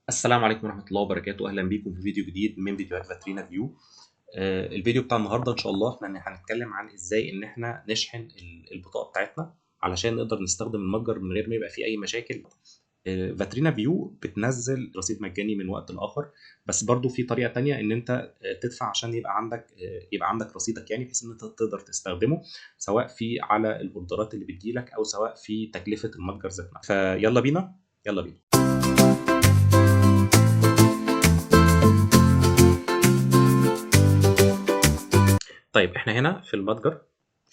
السلام عليكم ورحمة الله وبركاته. أهلا بيكم في فيديو جديد من فيديوهات فاترينا فيو. الفيديو بتاع النهاردة إن شاء الله احنا هنتكلم عن إزاي إن احنا نشحن البطاقة بتاعتنا علشان نقدر نستخدم المتجر من غير ما يبقى فيه أي مشاكل. فاترينا فيو بتنزل رصيد مجاني من وقت لآخر، بس برضو في طريقة تانية إن أنت تدفع عشان يبقى عندك رصيدك، يعني بحيث إن أنت تقدر تستخدمه سواء في على الأوردرات اللي بتجيلك أو سواء في تكلفة المتجر ذات نفسه. فيلا بينا يلا بينا. طيب احنا هنا في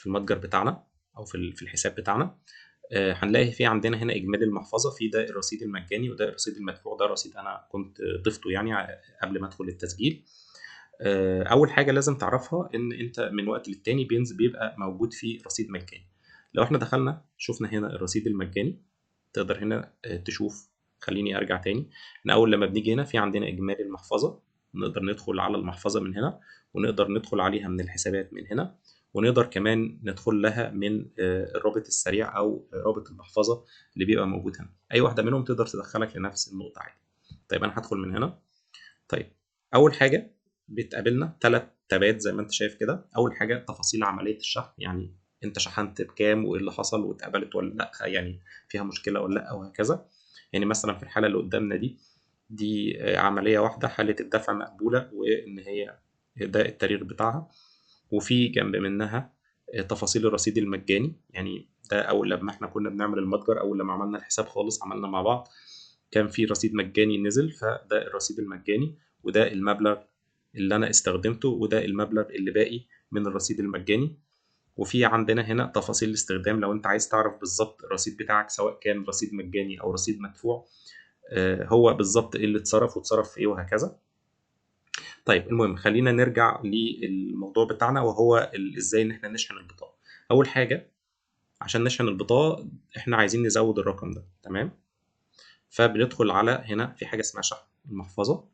المتجر بتاعنا او في الحساب بتاعنا. هنلاقي في عندنا هنا اجمالي المحفظه، في ده الرصيد المجاني وده الرصيد المدفوع. ده رصيد انا كنت ضفته يعني قبل ما ادخل التسجيل. اول حاجه لازم تعرفها ان انت من وقت للتاني بيبقى موجود فيه رصيد مجاني. لو احنا دخلنا شفنا هنا الرصيد المجاني، تقدر هنا تشوف. خليني ارجع تاني. ان اول لما بنيجي هنا في عندنا اجمالي المحفظه، نقدر ندخل على المحفظه من هنا، ونقدر ندخل عليها من الحسابات من هنا، ونقدر كمان ندخل لها من الرابط السريع او رابط المحفظه اللي بيبقى موجود هنا. اي واحده منهم تقدر تدخلك لنفس النقطه عادي. طيب انا هدخل من هنا. طيب اول حاجه بتقابلنا 3 تابات زي ما انت شايف كده. اول حاجه تفاصيل عمليه الشحن، يعني انت شحنت بكام وايه اللي حصل واتقبلت ولا لا، يعني فيها مشكله ولا لا وهكذا. يعني مثلا في الحاله اللي قدامنا دي عمليه واحده، حاله الدفع مقبوله وان هي ده التاريخ بتاعها. وفي جنب منها تفاصيل الرصيد المجاني، يعني ده اول لما احنا كنا بنعمل المتجر، اول لما عملنا الحساب خالص عملنا مع بعض كان في رصيد مجاني نزل، فده الرصيد المجاني وده المبلغ اللي انا استخدمته وده المبلغ اللي باقي من الرصيد المجاني. وفي عندنا هنا تفاصيل الاستخدام، لو انت عايز تعرف بالظبط الرصيد بتاعك سواء كان رصيد مجاني او رصيد مدفوع، هو بالظبط ايه اللي اتصرف واتصرف في ايه وهكذا. طيب المهم خلينا نرجع للموضوع بتاعنا، وهو ازاي ان احنا نشحن البطاقة. اول حاجة عشان نشحن البطاقة احنا عايزين نزود الرقم ده، تمام؟ فبندخل على هنا في حاجة اسمها شحن المحفظة.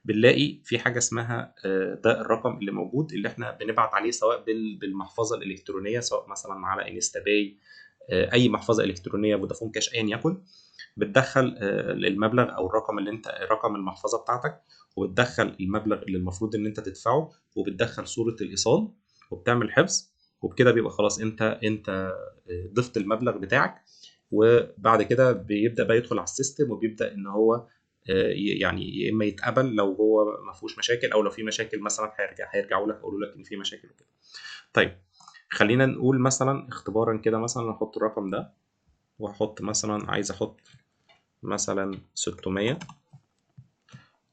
بنلاقي في حاجة اسمها ده الرقم اللي موجود اللي احنا بنبعت عليه سواء بالمحفظة الإلكترونية، سواء مثلا على انستا باي، أي محفظة إلكترونية، فودافون كاش، أيا يكن. بتدخل المبلغ أو الرقم اللي أنت رقم المحفظة بتاعتك، وبتدخل المبلغ اللي المفروض إن أنت تدفعه، وبتدخل صورة الإيصال، وبتعمل حفظ. وبكده بيبقى خلاص انت ضفت المبلغ بتاعك. وبعد كده بيبدأ بقى يدخل على السيستم وبيبدأ ان هو يعني يا اما يتقبل لو هو ما فيهوش مشاكل، او لو في مشاكل مثلا هيرجعوا لك يقولوا لك ان في مشاكل وكده. طيب خلينا نقول مثلا اختبارا كده، مثلا احط الرقم ده واحط مثلا، عايز احط مثلا 600،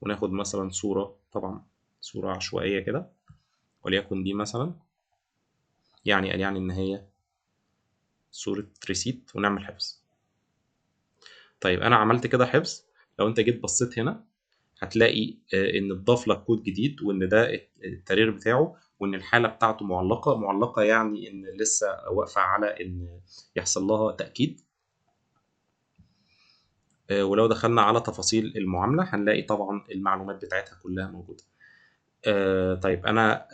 وناخد مثلا صورة، طبعا صورة عشوائية كده، وليكن دي مثلا، يعني ان هي صورة ريسيت، ونعمل حفظ. طيب انا عملت كده حفظ. لو انت جيت بصيت هنا هتلاقي ان اتضاف لك كود جديد، وان ده التاريخ بتاعه، وان الحاله بتاعته معلقه يعني ان لسه واقفه على ان يحصل لها تاكيد. ولو دخلنا على تفاصيل المعامله هنلاقي طبعا المعلومات بتاعتها كلها موجوده. طيب انا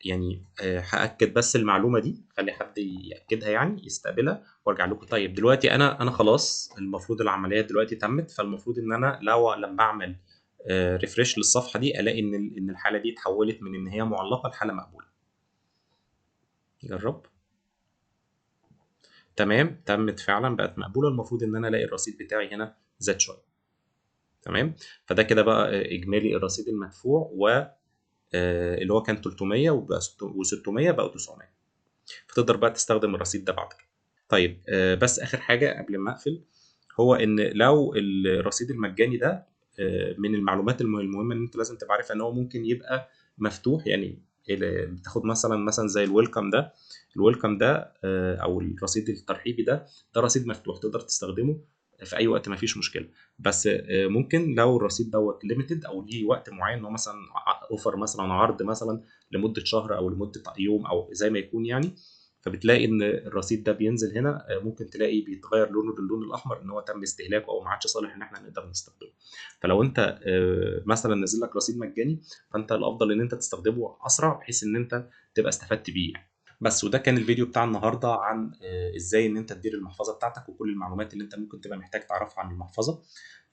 يعني هاكد بس المعلومه دي، خلي حد ياكدها يعني يستقبلها وارجع لكم. طيب دلوقتي انا خلاص المفروض العمليه دلوقتي تمت، فالمفروض ان انا لما اعمل ريفرش للصفحه دي الاقي ان الحاله دي اتحولت من ان هي معلقه لحاله مقبوله. جرب. تمام، تمت فعلا بقت مقبوله. المفروض ان انا الاقي الرصيد بتاعي هنا زاد شويه. تمام. فده كده بقى اجمالي الرصيد المدفوع، و اللي هو كان 300 وبقى و600 بقوا 900. فتقدر بقى تستخدم الرصيد ده بعد كده. طيب بس اخر حاجه قبل ما اقفل، هو ان لو الرصيد المجاني ده من المعلومات المهمه ان انت لازم تبقى عارف ان هو ممكن يبقى مفتوح. يعني بتاخد مثلا زي الويلكم ده او الرصيد الترحيبي ده رصيد مفتوح تقدر تستخدمه في اي وقت، ما فيش مشكله. بس ممكن لو الرصيد دوت ليميتد او ليه وقت معين، ان هو مثلا اوفر، مثلا عرض مثلا لمده شهر او لمده يوم او زي ما يكون يعني، فبتلاقي ان الرصيد ده بينزل هنا، ممكن تلاقي بيتغير لونه باللون الاحمر ان هو تم استهلاكه او ما عادش صالح ان احنا نقدر نستخدمه. فلو انت مثلا نزل لك رصيد مجاني، فانت الافضل ان انت تستخدمه اسرع بحيث ان انت تبقى استفدت بيه يعني. بس وده كان الفيديو بتاع النهارده عن ازاي ان انت تدير المحفظه بتاعتك وكل المعلومات اللي انت ممكن تبقى محتاج تعرفها عن المحفظه.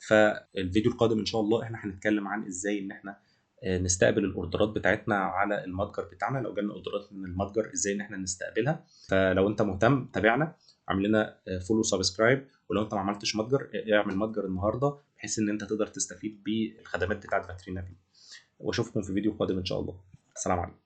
فالفيديو القادم ان شاء الله احنا هنتكلم عن ازاي ان احنا نستقبل الاوردرات بتاعتنا على المتجر بتاعنا. لو جالنا اوردرات من المتجر ازاي ان احنا نستقبلها. فلو انت مهتم تابعنا، اعمل لنا فولو سبسكرايب. ولو انت ما عملتش متجر، اعمل متجر النهارده بحيث ان انت تقدر تستفيد بالخدمات بتاعت فاترينا بي. واشوفكم في فيديو قادم ان شاء الله. السلام عليكم.